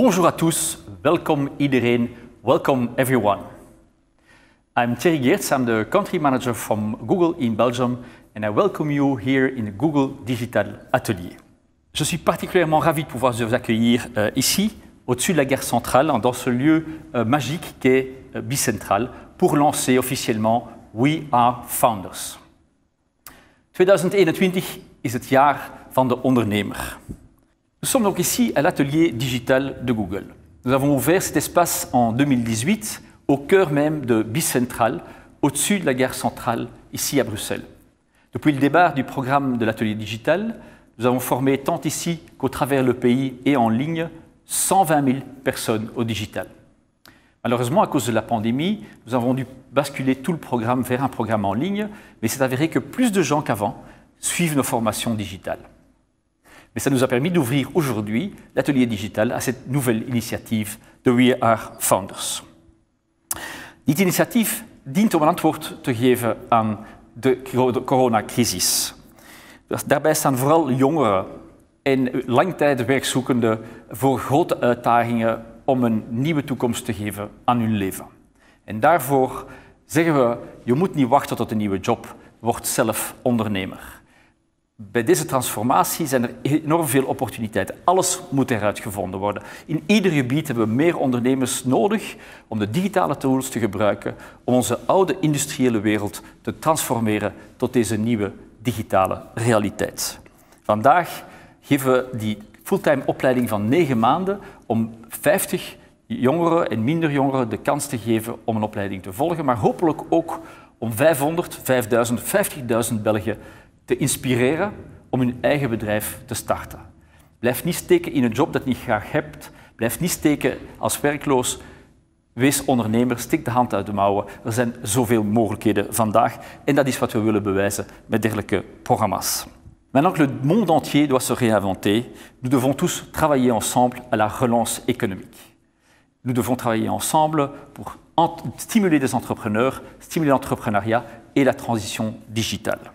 Bonjour à tous, welkom iedereen, welcome everyone. I'm Thierry Geerts, I'm the country manager from Google in Belgium and I welcome you here in the Google Digital Atelier. Je suis particulièrement ravi de pouvoir vous accueillir ici, au-dessus de la gare centrale, dans ce lieu magique qu'est Bicentral, pour lancer officiellement We Are Founders. 2021 is het jaar van de ondernemer. Nous sommes donc ici à l'atelier digital de Google. Nous avons ouvert cet espace en 2018 au cœur même de Bicentral, au-dessus de la gare centrale, ici à Bruxelles. Depuis le départ du programme de l'atelier digital, nous avons formé tant ici qu'au travers le pays et en ligne 120 000 personnes au digital. Malheureusement, à cause de la pandémie, nous avons dû basculer tout le programme vers un programme en ligne, mais c'est avéré que plus de gens qu'avant suivent nos formations digitales. Mais ça nous a permis d'ouvrir aujourd'hui l'atelier digital à cette nouvelle initiatieve de We Are Founders. Dit initiatief dient om een antwoord te geven aan de coronacrisis. Daarbij staan vooral jongeren en langtijd werkzoekenden voor grote uitdagingen om een nieuwe toekomst te geven aan hun leven. En daarvoor zeggen we, je moet niet wachten tot een nieuwe job, word zelf ondernemer. Bij deze transformatie zijn er enorm veel opportuniteiten. Alles moet eruit gevonden worden. In ieder gebied hebben we meer ondernemers nodig om de digitale tools te gebruiken om onze oude industriële wereld te transformeren tot deze nieuwe digitale realiteit. Vandaag geven we die fulltime opleiding van 9 maanden om 50 jongeren en minder jongeren de kans te geven om een opleiding te volgen, maar hopelijk ook om 500, 5000, 50.000 Belgen te inspireren om hun eigen bedrijf te starten. Blijf niet steken in een job dat je niet graag hebt. Blijf niet steken als werkloos. Wees ondernemer, stik de hand uit de mouwen. Er zijn zoveel mogelijkheden vandaag en dat is wat we willen bewijzen met dergelijke programma's. Maintenant que le monde entier doit se réinventer, nous devons tous travailler ensemble à la relance économique. Nous devons travailler ensemble pour stimuler des entrepreneurs, stimuler l'entrepreneuriat et la transition digitale.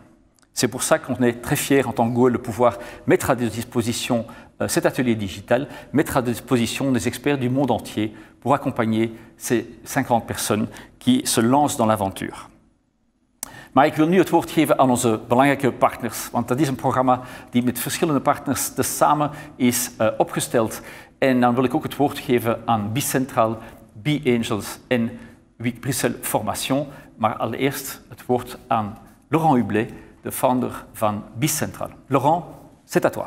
C'est pour ça qu'on est très fiers en tant que Google de pouvoir mettre à disposition cet atelier digital, mettre à disposition des experts du monde entier pour accompagner ces 50 personnes qui se lancent dans l'aventure. Maar ik wil nu het woord geven aan onze belangrijke partners, want dat is een programma die met verschillende partners samen is opgesteld. En dan wil ik ook het woord geven aan Bicentral, B-Angels en Bruxelles Formation. Maar allereerst het woord aan Laurent Hublet, de founder van Bicentral. Laurent, c'est à toi.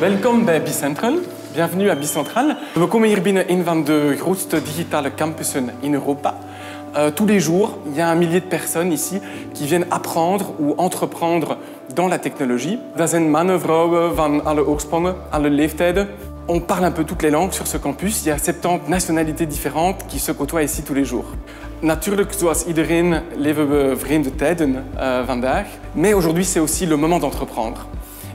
Welkom bij Bicentral. Bienvenue à Bicentral. We komen hier binnen een van de grootste digitale campussen in Europa. Tous les jours, il y a 1 millier de personnes ici qui viennent apprendre ou entreprendre dans la technologie. Dat zijn mannen, vrouwen van alle oorsprongen, alle leeftijden. On parle un peu toutes les langues sur ce campus. Il y a 70 nationalités différentes qui se côtoient ici tous les jours. Natuurlijk, zoals iedereen, leven we vreemde tijden vandaag. Mais aujourd'hui, c'est aussi le moment d'entreprendre.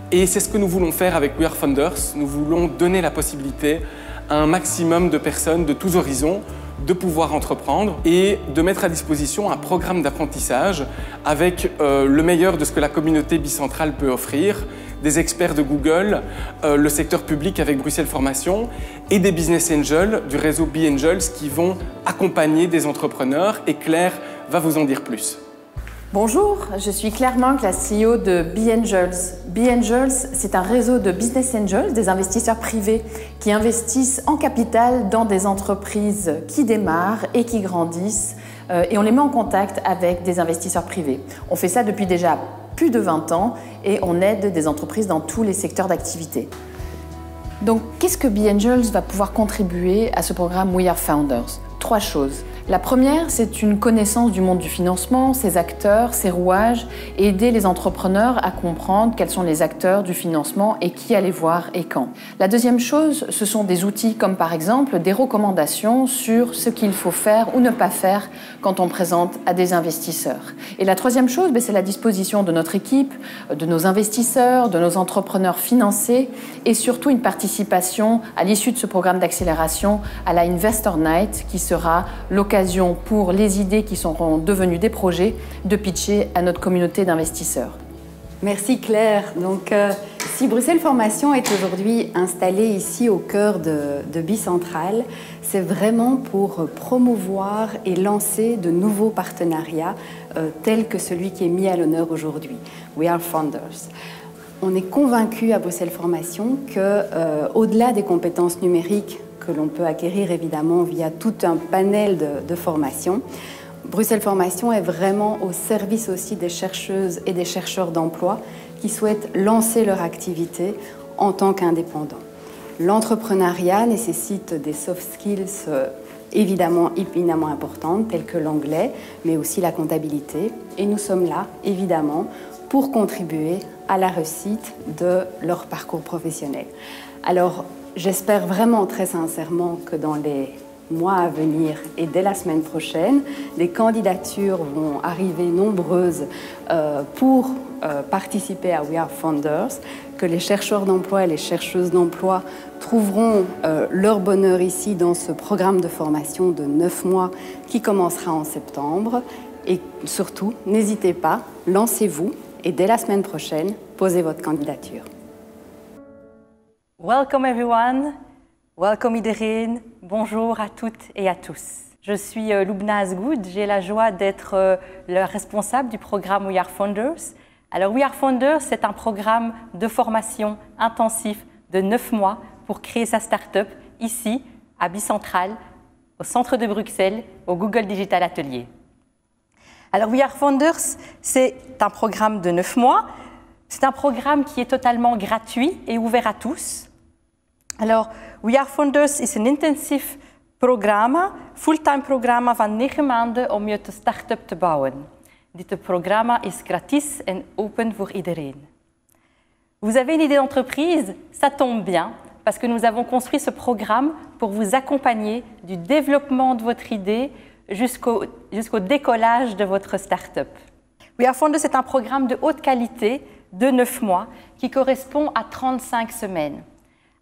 Et c'est ce que nous voulons faire avec We Are Founders. Nous voulons donner la possibilité à un maximum de personnes de tous horizons de pouvoir entreprendre et de mettre à disposition un programme d'apprentissage avec le meilleur de ce que la communauté bicentrale peut offrir, des experts de Google, le secteur public avec Bruxelles Formation et des business angels du réseau B-Angels qui vont accompagner des entrepreneurs et Claire va vous en dire plus. Bonjour, je suis Claire Manque, la CEO de B-Angels. B-Angels, c'est un réseau de business angels, des investisseurs privés qui investissent en capital dans des entreprises qui démarrent et qui grandissent et on les met en contact avec des investisseurs privés. On fait ça depuis déjà plus de 20 ans et on aide des entreprises dans tous les secteurs d'activité. Donc, qu'est-ce que B-Angels va pouvoir contribuer à ce programme We Are Founders? 3 choses. La première, c'est une connaissance du monde du financement, ses acteurs, ses rouages, et aider les entrepreneurs à comprendre quels sont les acteurs du financement et qui aller voir et quand. La deuxième chose, ce sont des outils comme par exemple des recommandations sur ce qu'il faut faire ou ne pas faire quand on présente à des investisseurs. Et la troisième chose, c'est la disposition de notre équipe, de nos investisseurs, de nos entrepreneurs financés et surtout une participation à l'issue de ce programme d'accélération à la Investor Night qui sera l'occasion pour les idées qui seront devenues des projets de pitcher à notre communauté d'investisseurs. Merci Claire. Donc, si Bruxelles Formation est aujourd'hui installée ici au cœur de Bicentral, c'est vraiment pour promouvoir et lancer de nouveaux partenariats tels que celui qui est mis à l'honneur aujourd'hui, We Are Founders. On est convaincu à Bruxelles Formation qu'au-delà des compétences numériques que l'on peut acquérir évidemment via tout un panel de formations, Bruxelles Formation est vraiment au service aussi des chercheuses et des chercheurs d'emploi qui souhaitent lancer leur activité en tant qu'indépendants. L'entrepreneuriat nécessite des soft skills évidemment éminemment importantes, telles que l'anglais, mais aussi la comptabilité. Et nous sommes là, évidemment, pour contribuer à la réussite de leur parcours professionnel. Alors, j'espère vraiment très sincèrement que dans les mois à venir et dès la semaine prochaine, les candidatures vont arriver nombreuses pour participer à We Are Founders, que les chercheurs d'emploi et les chercheuses d'emploi trouveront leur bonheur ici dans ce programme de formation de 9 mois qui commencera en septembre. Et surtout, n'hésitez pas, lancez-vous et dès la semaine prochaine, posez votre candidature. Welcome everyone. Welcome iedereen, bonjour à toutes et à tous. Je suis Lubna Azgoud, j'ai la joie d'être la responsable du programme We Are Founders. Alors We Are Founders, c'est un programme de formation intensif de 9 mois pour créer sa start-up ici, à Bicentral, au centre de Bruxelles, au Google Digital Atelier. Alors We Are Founders, c'est un programme de 9 mois. C'est un programme qui est totalement gratuit et ouvert à tous. Alors, We Are Founders is een intensief programma, fulltime programma van 9 maanden om je start-up te bouwen. Dit programma is gratis en open voor iedereen. Vous avez une idée d'entreprise? Ça tombe bien, parce que nous avons construit ce programme pour vous accompagner du développement de votre idée jusqu'au décollage de votre start-up. We Are Founders est un programme de haute qualité de 9 mois qui correspond à 35 semaines.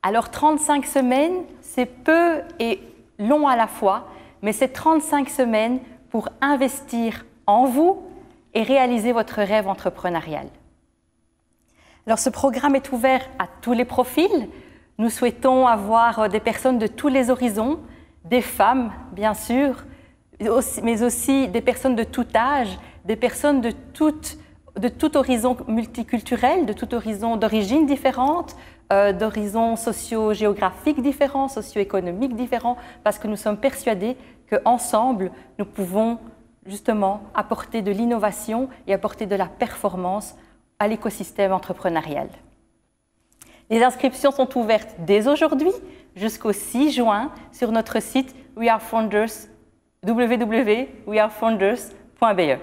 Alors 35 semaines, c'est peu et long à la fois, mais c'est 35 semaines pour investir en vous et réaliser votre rêve entrepreneurial. Alors ce programme est ouvert à tous les profils. Nous souhaitons avoir des personnes de tous les horizons, des femmes bien sûr, mais aussi des personnes de tout âge, des personnes de tout horizon multiculturel, de tout horizon d'origine différente, d'horizons socio-géographiques différents, socio-économiques différents, parce que nous sommes persuadés qu'ensemble, nous pouvons justement apporter de l'innovation et apporter de la performance à l'écosystème entrepreneurial. Les inscriptions sont ouvertes dès aujourd'hui jusqu'au 6 juin sur notre site www.wearefounders.be.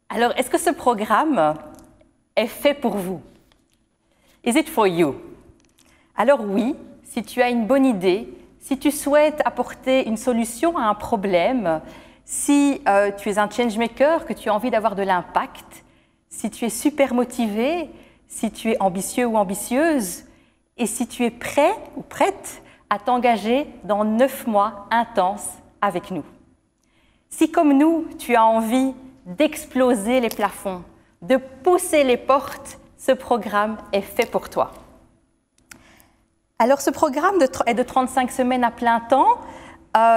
Alors, est-ce que ce programme est fait pour vous? Is it for you? Alors oui, si tu as une bonne idée, si tu souhaites apporter une solution à un problème, si tu es un changemaker, que tu as envie d'avoir de l'impact, si tu es super motivé, si tu es ambitieux ou ambitieuse, et si tu es prêt ou prête à t'engager dans 9 mois intenses avec nous. Si comme nous, tu as envie d'exploser les plafonds, de pousser les portes, ce programme est fait pour toi. Alors ce programme est de 35 semaines à plein temps.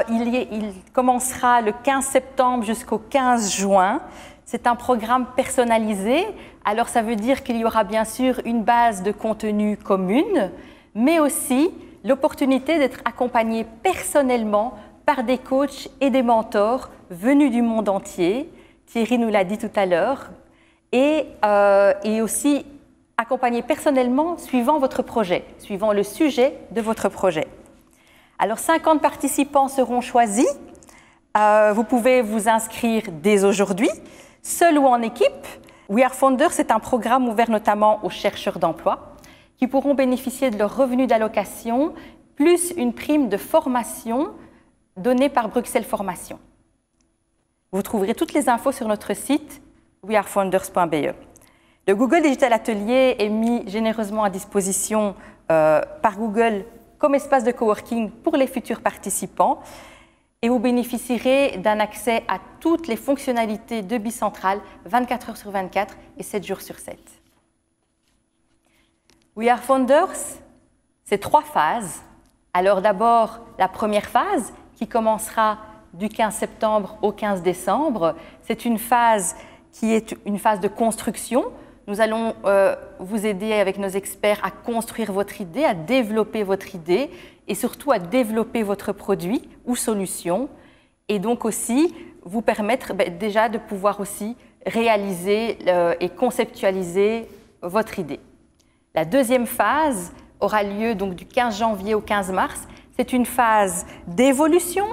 Il commencera le 15 septembre jusqu'au 15 juin. C'est un programme personnalisé. Alors ça veut dire qu'il y aura bien sûr une base de contenu commune, mais aussi l'opportunité d'être accompagné personnellement par des coachs et des mentors venus du monde entier. Thierry nous l'a dit tout à l'heure. Et aussi accompagner personnellement suivant votre projet, suivant le sujet de votre projet. Alors 50 participants seront choisis. Vous pouvez vous inscrire dès aujourd'hui, seul ou en équipe. We Are Founders, c'est un programme ouvert notamment aux chercheurs d'emploi qui pourront bénéficier de leur revenu d'allocation plus une prime de formation donnée par Bruxelles Formation. Vous trouverez toutes les infos sur notre site wearefounders.be. Le Google Digital Atelier est mis généreusement à disposition par Google comme espace de coworking pour les futurs participants. et vous bénéficierez d'un accès à toutes les fonctionnalités de Bicentral 24 heures sur 24 et 7 jours sur 7. We Are Founders, c'est 3 phases. Alors d'abord, la première phase qui commencera du 15 septembre au 15 décembre. C'est une phase qui est une phase de construction. Nous allons vous aider avec nos experts à construire votre idée, à développer votre idée et surtout à développer votre produit ou solution. Et donc aussi vous permettre déjà de pouvoir aussi réaliser et conceptualiser votre idée. La deuxième phase aura lieu donc du 15 janvier au 15 mars. C'est une phase d'évolution.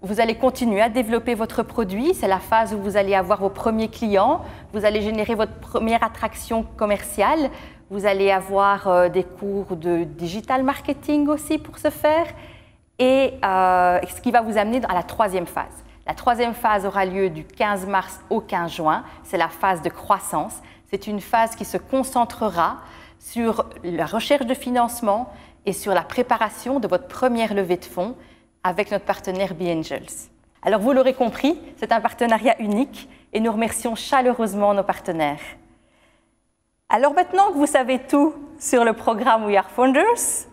Vous allez continuer à développer votre produit. C'est la phase où vous allez avoir vos premiers clients. Vous allez générer votre première attraction commerciale. Vous allez avoir des cours de digital marketing aussi pour ce faire. Et ce qui va vous amener à la troisième phase. La troisième phase aura lieu du 15 mars au 15 juin. C'est la phase de croissance. C'est une phase qui se concentrera sur la recherche de financement et sur la préparation de votre première levée de fonds avec notre partenaire B-Angels. Alors vous l'aurez compris, c'est un partenariat unique et nous remercions chaleureusement nos partenaires. Alors maintenant que vous savez tout sur le programme We Are Founders,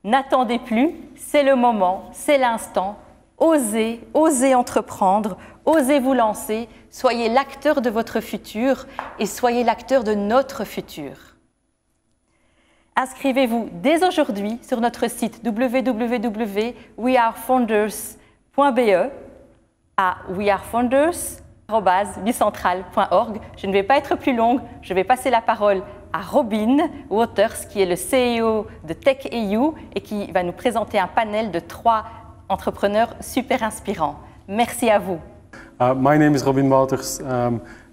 n'attendez plus, c'est le moment, c'est l'instant. Osez, osez entreprendre, osez vous lancer, soyez l'acteur de votre futur et soyez l'acteur de notre futur. Inscrivez-vous dès aujourd'hui sur notre site www.wearefounders.be à wearefounders@bicentral.org. Je ne vais pas être plus longue, je vais passer la parole à Robin Waters, qui est le CEO de Tech.eu et qui va nous présenter un panel de 3 entrepreneurs super inspirants. Merci à vous. My name is Robin Waters.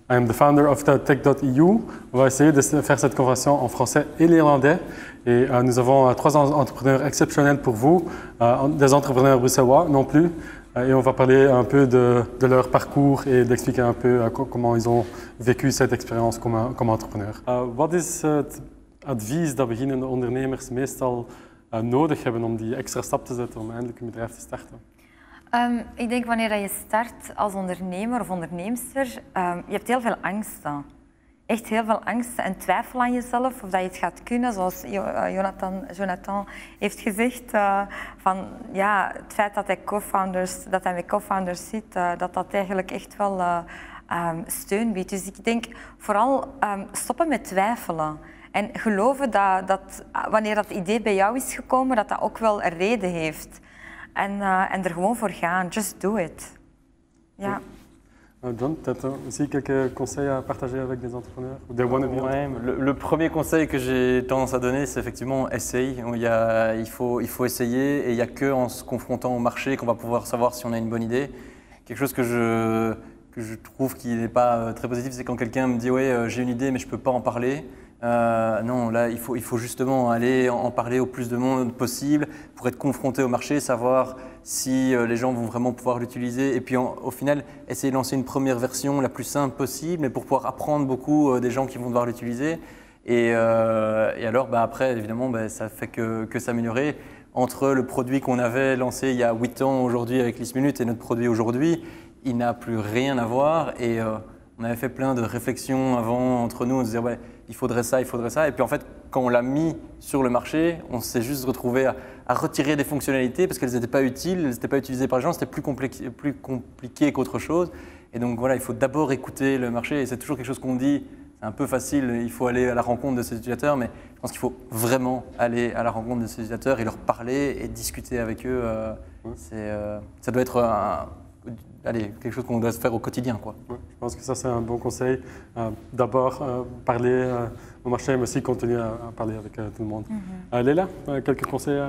I am the founder of Tech.eu. On va essayer de faire cette conversation en français et néerlandais. Et nous avons 3 entrepreneurs exceptionnels pour vous, des entrepreneurs bruxellois non plus. Et on va parler un peu de leur parcours et d'expliquer un peu comment ils ont vécu cette expérience comme entrepreneur. Wat is het advies dat beginnende ondernemers meestal nodig hebben om die extra stap te zetten om eindelijk een bedrijf te starten? Ik denk wanneer je start als ondernemer of onderneemster, je hebt heel veel angsten. Echt heel veel angsten en twijfel aan jezelf of dat je het gaat kunnen, zoals Jonathan heeft gezegd. Van, ja, het feit dat hij met co-founders zit, dat eigenlijk echt wel steun biedt. Dus ik denk vooral stoppen met twijfelen. En geloven dat wanneer dat idee bij jou is gekomen, dat ook wel een reden heeft. En er gewoon voor gaan. Just do it. Ja. John, peut-être aussi quelques conseils à partager avec des entrepreneurs ou des wannabe. Ouais, le premier conseil que j'ai tendance à donner, c'est effectivement essaye. Il faut essayer et il n'y a qu'en se confrontant au marché qu'on va pouvoir savoir si on a une bonne idée. Quelque chose que je trouve qui n'est pas très positif, c'est quand quelqu'un me dit « ouais, j'ai une idée mais je ne peux pas en parler ». Non, là, il faut justement aller en parler au plus de monde possible pour être confronté au marché, savoir si les gens vont vraiment pouvoir l'utiliser et puis au final, essayer de lancer une première version la plus simple possible mais pour pouvoir apprendre beaucoup des gens qui vont devoir l'utiliser. Et alors, après, évidemment, ça fait que s'améliorer. Entre le produit qu'on avait lancé il y a 8 ans aujourd'hui avec List Minute et notre produit aujourd'hui, il n'a plus rien à voir et on avait fait plein de réflexions avant entre nous, on se disait ouais, il faudrait ça, et puis en fait quand on l'a mis sur le marché, on s'est juste retrouvé à retirer des fonctionnalités parce qu'elles n'étaient pas utiles, elles n'étaient pas utilisées par les gens, c'était plus compliqué qu'autre chose. Et donc voilà, il faut d'abord écouter le marché et c'est toujours quelque chose qu'on dit, c'est un peu facile, il faut aller à la rencontre de ses utilisateurs, mais je pense qu'il faut vraiment aller à la rencontre de ses utilisateurs et leur parler et discuter avec eux. Ça doit être quelque chose qu'on doit se faire au quotidien, quoi. Ouais, je pense que ça c'est un bon conseil. D'abord parler au marché, mais aussi continuer à parler avec tout le monde. Léla, quelques conseils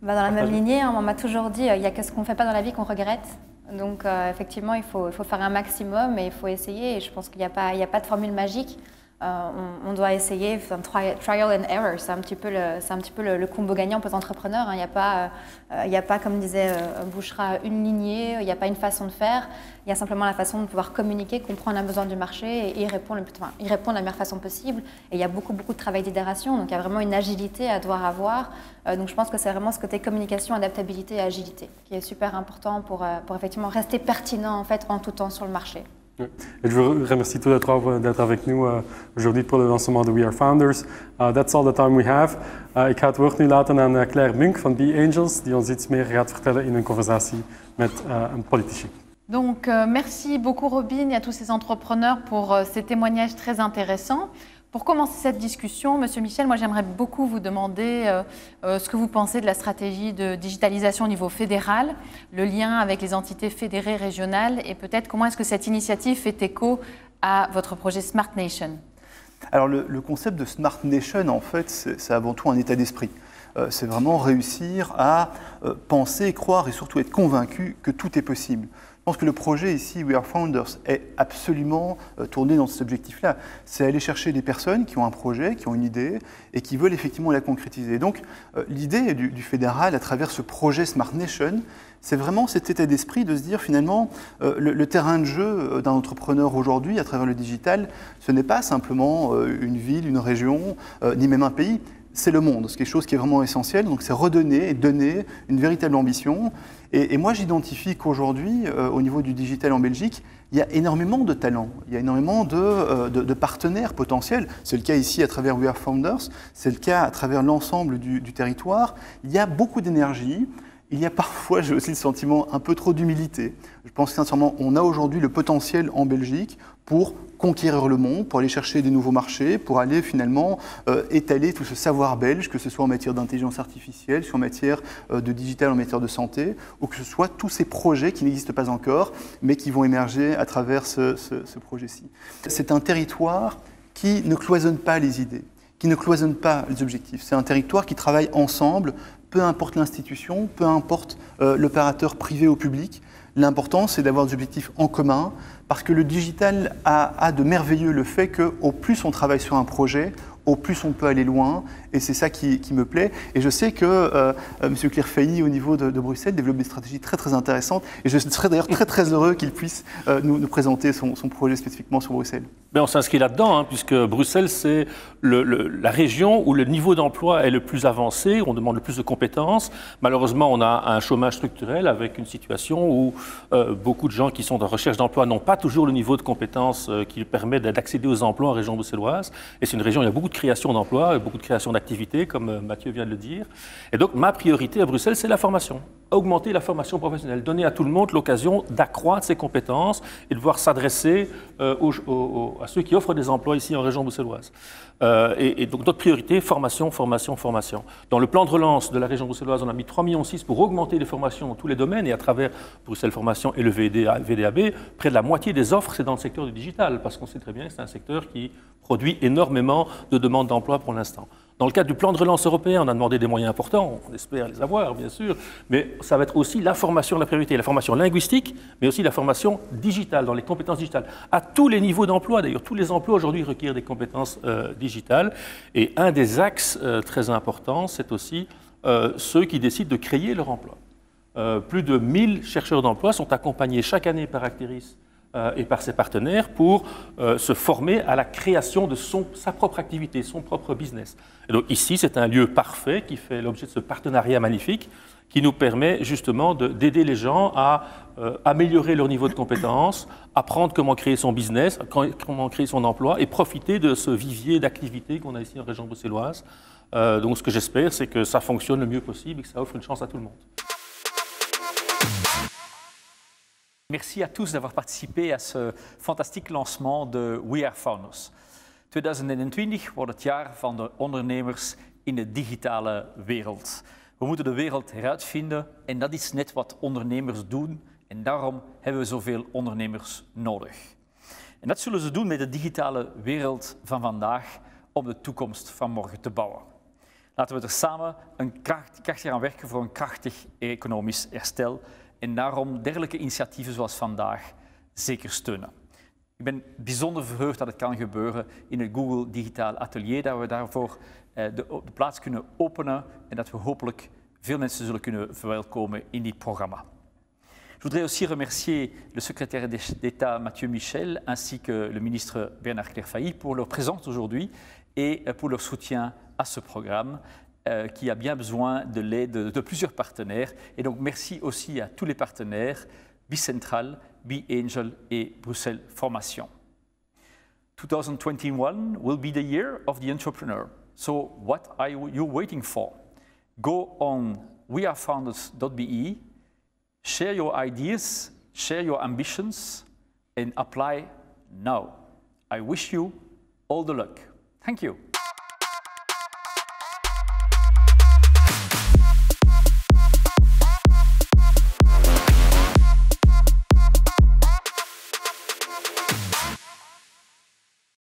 Dans la même lignée, on m'a toujours dit il n'y a que ce qu'on ne fait pas dans la vie qu'on regrette. Donc effectivement, il faut faire un maximum et il faut essayer. Et je pense qu'il n'y a pas de formule magique. On doit essayer, trial and error, c'est un petit peu le combo gagnant pour les entrepreneurs. Il n'y a pas, comme disait Bouchra, une lignée, il n'y a pas une façon de faire. Il y a simplement la façon de pouvoir communiquer, comprendre un besoin du marché et y répondre de la meilleure façon possible. Et il y a beaucoup de travail d'itération, donc il y a vraiment une agilité à devoir avoir. Donc je pense que c'est vraiment ce côté communication, adaptabilité et agilité qui est super important pour effectivement rester pertinent en fait en tout temps sur le marché. Et je vous remercie tous les trois d'être avec nous aujourd'hui pour le lancement de We Are Founders. That's all the time we have. Ik ga het woord nu laten aan Claire Munk van B-Angels, die ons iets meer gaat vertellen in een conversatie met een politici. Donc, merci beaucoup Robin et à tous ces entrepreneurs pour ces témoignages très intéressants. Pour commencer cette discussion, Monsieur Michel, moi j'aimerais beaucoup vous demander ce que vous pensez de la stratégie de digitalisation au niveau fédéral, le lien avec les entités fédérées régionales et peut-être comment est-ce que cette initiative fait écho à votre projet Smart Nation. Alors le concept de Smart Nation, en fait, c'est avant tout un état d'esprit. C'est vraiment réussir à penser, croire et surtout être convaincu que tout est possible. Je pense que le projet ici, We Are Founders, est absolument tourné dans cet objectif-là. C'est aller chercher des personnes qui ont un projet, qui ont une idée et qui veulent effectivement la concrétiser. Donc l'idée du fédéral à travers ce projet Smart Nation, c'est vraiment cet état d'esprit de se dire finalement le terrain de jeu d'un entrepreneur aujourd'hui à travers le digital, ce n'est pas simplement une ville, une région, ni même un pays. C'est le monde, c'est quelque chose qui est vraiment essentiel, donc c'est redonner et donner une véritable ambition. Et moi j'identifie qu'aujourd'hui, au niveau du digital en Belgique, il y a énormément de talents, il y a énormément de partenaires potentiels. C'est le cas ici à travers We Are Founders, c'est le cas à travers l'ensemble du territoire. Il y a beaucoup d'énergie. Il y a parfois, j'ai aussi le sentiment, un peu trop d'humilité. Je pense sincèrement qu'on a aujourd'hui le potentiel en Belgique pour conquérir le monde, pour aller chercher des nouveaux marchés, pour aller finalement étaler tout ce savoir belge, que ce soit en matière d'intelligence artificielle, en matière de digital, en matière de santé, ou que ce soit tous ces projets qui n'existent pas encore, mais qui vont émerger à travers ce projet-ci. C'est un territoire qui ne cloisonne pas les idées, qui ne cloisonne pas les objectifs. C'est un territoire qui travaille ensemble, peu importe l'institution, peu importe l'opérateur privé ou public. L'important, c'est d'avoir des objectifs en commun, parce que le digital a de merveilleux le fait qu'au plus on travaille sur un projet, au plus on peut aller loin, et c'est ça qui me plaît. Et je sais que M. Clerfailly, au niveau de Bruxelles, développe des stratégies très très intéressantes, et je serais d'ailleurs très très heureux qu'il puisse nous présenter son projet spécifiquement sur Bruxelles. Mais on s'inscrit là-dedans, puisque Bruxelles, c'est la région où le niveau d'emploi est le plus avancé, on demande le plus de compétences. Malheureusement, on a un chômage structurel avec une situation où beaucoup de gens qui sont en recherche d'emploi n'ont pas toujours le niveau de compétences qui permet d'accéder aux emplois en région bruxelloise. Et c'est une région où il y a beaucoup de création d'emplois, beaucoup de création d'activités, comme Mathieu vient de le dire. Et donc, ma priorité à Bruxelles, c'est la formation. Augmenter la formation professionnelle, donner à tout le monde l'occasion d'accroître ses compétences et de pouvoir s'adresser à ceux qui offrent des emplois ici en région bruxelloise. Et donc, notre priorité, formation, formation, formation. Dans le plan de relance de la région bruxelloise, on a mis 3,6 millions pour augmenter les formations dans tous les domaines, et à travers Bruxelles Formation et le VDAB, près de la moitié des offres, c'est dans le secteur du digital, parce qu'on sait très bien que c'est un secteur qui produit énormément de demandes d'emploi pour l'instant. Dans le cadre du plan de relance européen, on a demandé des moyens importants, on espère les avoir bien sûr, mais ça va être aussi la formation, la priorité, la formation linguistique, mais aussi la formation digitale, dans les compétences digitales, à tous les niveaux d'emploi. D'ailleurs, tous les emplois aujourd'hui requièrent des compétences digitales, et un des axes très importants, c'est aussi ceux qui décident de créer leur emploi. Plus de 1000 chercheurs d'emploi sont accompagnés chaque année par Acteris et par ses partenaires pour se former à la création de sa propre activité, son propre business. Et donc ici, c'est un lieu parfait qui fait l'objet de ce partenariat magnifique qui nous permet justement d'aider les gens à améliorer leur niveau de compétence, apprendre comment créer son business, comment créer son emploi et profiter de ce vivier d'activités qu'on a ici en région bruxelloise. Donc ce que j'espère, c'est que ça fonctionne le mieux possible et que ça offre une chance à tout le monde. Merci à tous d'avoir participé à ce fantastique lancement de We Are Founders. 2020 wordt het jaar van de ondernemers in de digitale wereld. We moeten de wereld heruitvinden en dat is net wat ondernemers doen en daarom hebben we zoveel ondernemers nodig. En dat zullen ze doen met de digitale wereld van vandaag om de toekomst van morgen te bouwen. Laten we er samen krachtig aan werken voor een krachtig economisch herstel. En daarom dergelijke initiatieven zoals vandaag zeker steunen. Ik ben bijzonder verheugd dat het kan gebeuren in het Google Digitaal Atelier, dat we daarvoor de plaats kunnen openen en dat we hopelijk veel mensen zullen kunnen verwelkomen in dit programma. Je voudrais aussi remercier le secrétaire d'État Mathieu Michel ainsi que le ministre Bernard Clairfailly pour leur présence aujourd'hui et pour leur soutien à ce programme qui a bien besoin de l'aide de plusieurs partenaires. Et donc merci aussi à tous les partenaires, Bicentral, B-Angel et Bruxelles Formation. 2021 will be the year of the entrepreneur. So what are you waiting for? Go on wearefounders.be, share your ideas, share your ambitions, and apply now. I wish you all the luck. Thank you.